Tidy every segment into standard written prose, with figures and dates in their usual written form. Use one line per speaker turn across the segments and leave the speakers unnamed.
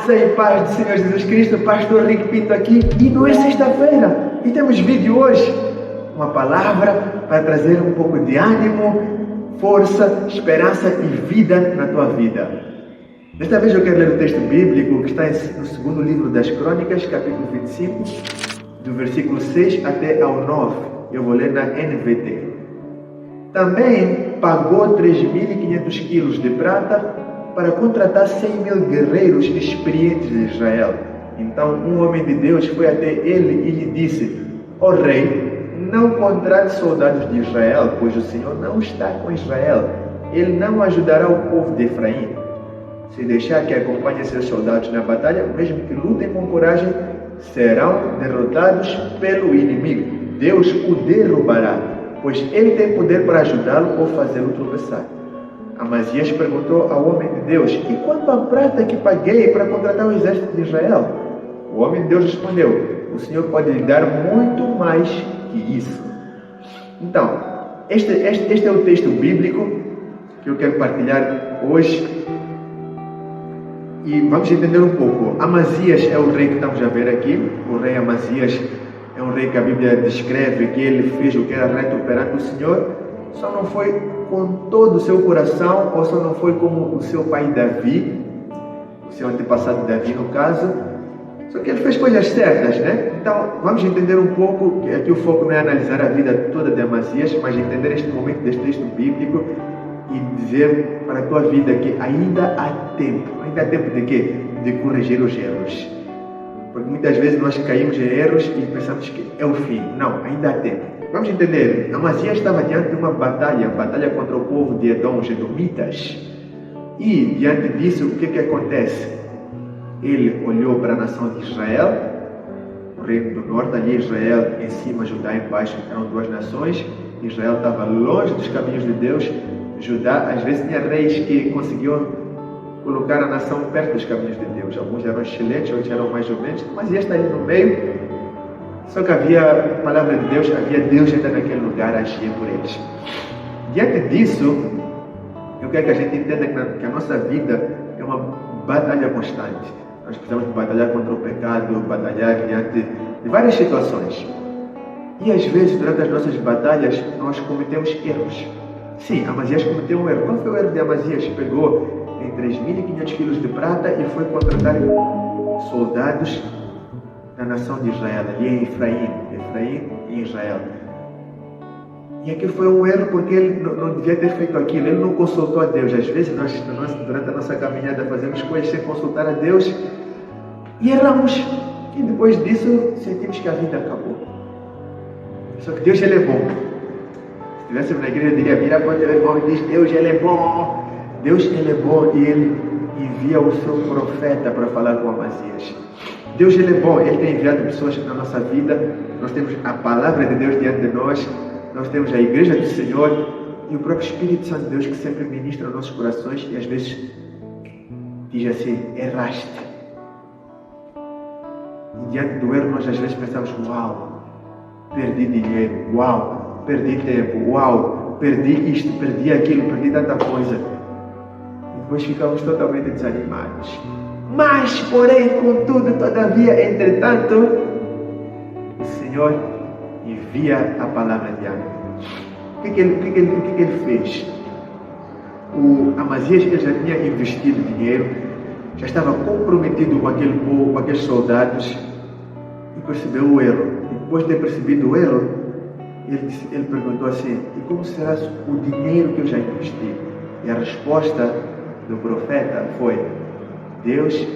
Graça e paz do Senhor Jesus Cristo, Pastor Rick Pinto aqui, e não é sexta-feira, e temos vídeo hoje, uma palavra para trazer um pouco de ânimo, força, esperança e vida na tua vida. Desta vez eu quero ler o texto bíblico que está no segundo livro das Crônicas, capítulo 25, do versículo 6 até ao 9, eu vou ler na NVT. Também pagou 3.500 quilos de prata para contratar 100.000 guerreiros experientes de Israel. Então um homem de Deus foi até ele e lhe disse: ó rei, não contrate soldados de Israel, pois o Senhor não está com Israel. Ele não ajudará o povo de Efraim. Se deixar que acompanhe seus soldados na batalha, mesmo que lutem com coragem, serão derrotados pelo inimigo. Deus o derrubará, pois ele tem poder para ajudá-lo ou fazê-lo tropeçar. Amazias perguntou ao homem de Deus: e quanto à prata que paguei para contratar o exército de Israel? O homem de Deus respondeu: o Senhor pode lhe dar muito mais que isso. Então, este é o texto bíblico que eu quero partilhar hoje. E vamos entender um pouco. Amazias é o rei que estamos a ver aqui. O rei Amazias é um rei que a Bíblia descreve que ele fez o que era reto perante o Senhor. Só não foi com todo o seu coração, ou só não foi como o seu pai Davi, o seu antepassado Davi no caso. Só que ele fez coisas certas, né? Então vamos entender um pouco, que aqui o foco não é analisar a vida toda de Amazias, mas entender este momento deste texto bíblico e dizer para a tua vida que ainda há tempo. Ainda há tempo de quê? De corrigir os erros. Porque muitas vezes nós caímos em erros e pensamos que é o fim. Não, ainda há tempo. Vamos entender. Amazias estava diante de uma batalha contra o povo de Edom, os edomitas. E diante disso, o que acontece? Ele olhou para a nação de Israel, o reino do norte, ali Israel em cima, Judá embaixo, eram duas nações. Israel estava longe dos caminhos de Deus. Judá, às vezes, tinha reis que conseguiam colocar a nação perto dos caminhos de Deus. Alguns eram excelentes, outros eram mais ou menos, mas este ali no meio. Só que havia a palavra de Deus, havia Deus ainda naquele lugar a agir por eles. Diante disso, eu quero que a gente entenda que a nossa vida é uma batalha constante. Nós precisamos batalhar contra o pecado, batalhar diante de várias situações. E às vezes, durante as nossas batalhas, nós cometemos erros. Sim, Amazias cometeu um erro. Qual foi o erro de Amazias? Pegou em 3.500 quilos de prata e foi contratar soldados da nação de Israel, ali em Efraim e Israel. E aquilo foi um erro porque ele não devia ter feito aquilo, ele não consultou a Deus. Às vezes nós durante a nossa caminhada fazemos coisas sem consultar a Deus e erramos. E depois disso sentimos que a vida acabou. Só que Deus, ele é bom. Se estivéssemos na igreja, eu diria: vira para o teu irmão e diz: Deus, ele é bom. Deus, ele é bom, e ele envia o seu profeta para falar com Amazias. Deus, ele é bom, ele tem enviado pessoas na nossa vida. Nós temos a palavra de Deus diante de nós, nós temos a igreja do Senhor e o próprio Espírito Santo de Deus que sempre ministra aos nossos corações e às vezes diz assim: erraste. E diante do erro nós às vezes pensamos: uau, perdi dinheiro, uau, perdi tempo, uau, perdi isto, perdi aquilo, perdi tanta coisa. E depois ficamos totalmente desanimados. Mas, porém, contudo, todavia, entretanto, o Senhor envia a palavra de ânimo. O que ele fez? O Amazias, ele já tinha investido dinheiro, já estava comprometido com aquele povo, com aqueles soldados, e percebeu o erro. E depois de ter percebido o erro, ele perguntou assim: e como será o dinheiro que eu já investi? E a resposta do profeta foi: Deus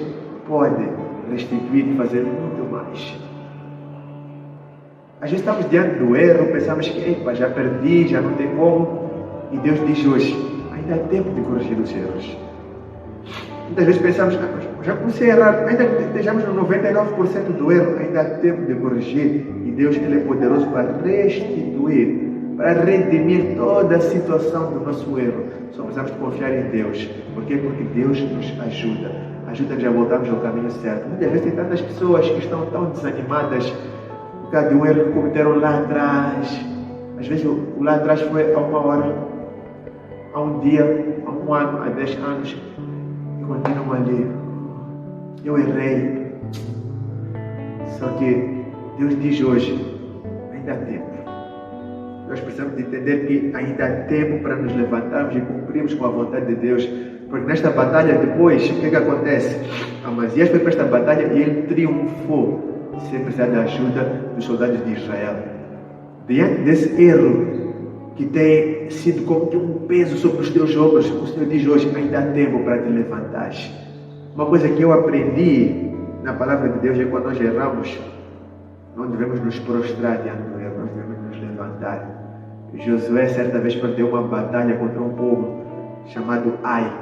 pode restituir e fazer muito mais. Às vezes estamos diante do erro, pensamos que já perdi, já não tem como. E Deus diz hoje: ainda há tempo de corrigir os erros. Muitas vezes pensamos: já comecei a errar, ainda que estejamos no 99% do erro, ainda há tempo de corrigir. E Deus, ele é poderoso para restituir, para redimir toda a situação do nosso erro. Só precisamos confiar em Deus. Por quê? Porque Deus nos ajuda. Ajuda-nos a voltarmos ao caminho certo. Muitas vezes tem tantas pessoas que estão tão desanimadas por causa de um erro que cometeram lá atrás. Às vezes o lá atrás foi há uma hora, há um dia, há um ano, há 10 anos, e continuam ali. eu errei. Só que Deus diz hoje, ainda há tempo. Nós precisamos de entender que ainda há tempo para nos levantarmos e cumprirmos com a vontade de Deus. Porque nesta batalha depois, o que acontece? Amazias foi para esta batalha e ele triunfou, sem precisar da ajuda dos soldados de Israel. Diante desse erro, que tem sido como que um peso sobre os teus ombros, o Senhor diz hoje, ainda há tempo para te levantar. Uma coisa que eu aprendi na palavra de Deus é que quando nós erramos, não devemos nos prostrar diante do erro, nós devemos nos levantar. Josué certa vez perdeu uma batalha contra um povo chamado Ai.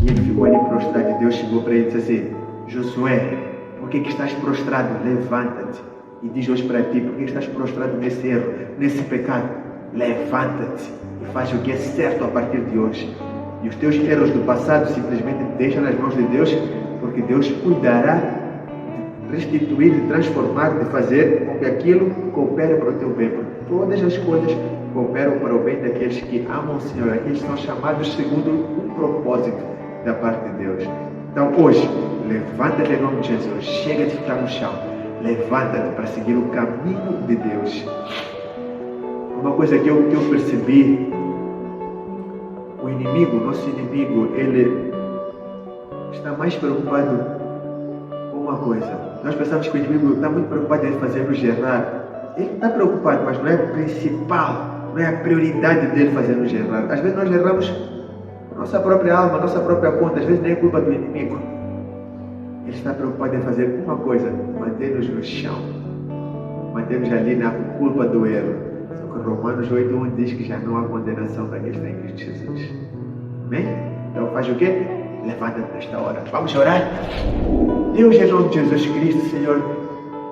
E ele ficou ali prostrado e Deus chegou para ele e disse assim, Josué, por que estás prostrado? Levanta-te. E diz hoje para ti, por que estás prostrado nesse erro, nesse pecado? Levanta-te e faz o que é certo a partir de hoje. E os teus erros do passado simplesmente deixa nas mãos de Deus, porque Deus cuidará de restituir, de transformar, de fazer com que aquilo coopere para o teu bem. Porque todas as coisas cooperam para o bem daqueles que amam o Senhor, aqueles que são chamados segundo um propósito da parte de Deus. Então hoje, levanta-te em nome de Jesus, chega de ficar no chão, levanta-te para seguir o caminho de Deus. Uma coisa que eu percebi, o inimigo, nosso inimigo, ele está mais preocupado com uma coisa. Nós pensamos que o inimigo está muito preocupado em fazer-nos errar. Ele está preocupado, mas não é principal, não é a prioridade dele fazer-nos errar. Às vezes nós erramos a nossa própria alma, a nossa própria conta, às vezes nem é culpa do inimigo. Ele está preocupado em fazer uma coisa, manter-nos no chão, manter-nos ali na culpa do erro. Romanos 8:1 diz que já não há condenação para aqueles que têm Cristo Jesus. Amém? Então faz o quê? Levanta-te nesta hora. Vamos orar? Deus, em nome de Jesus Cristo, Senhor,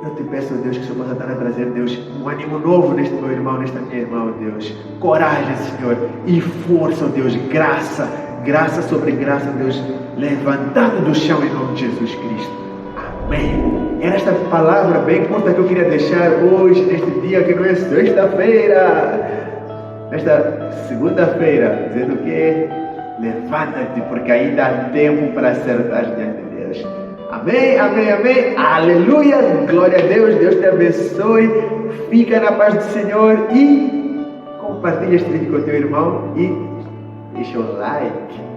eu te peço, Deus, que o Senhor possa estar a trazer, Deus, um ânimo novo neste meu irmão, nesta minha irmã, Deus. Coragem, Senhor, e força, Deus, graça, graça sobre graça, Deus, levantado do chão em nome de Jesus Cristo. Amém. Era esta palavra bem curta que eu queria deixar hoje, neste dia que não é sexta-feira, nesta segunda-feira, dizendo que levanta-te, porque ainda há tempo para acertar diante de Deus. Amém, amém, amém, aleluia, glória a Deus, Deus te abençoe, fica na paz do Senhor e compartilha este vídeo com o teu irmão e deixa o like.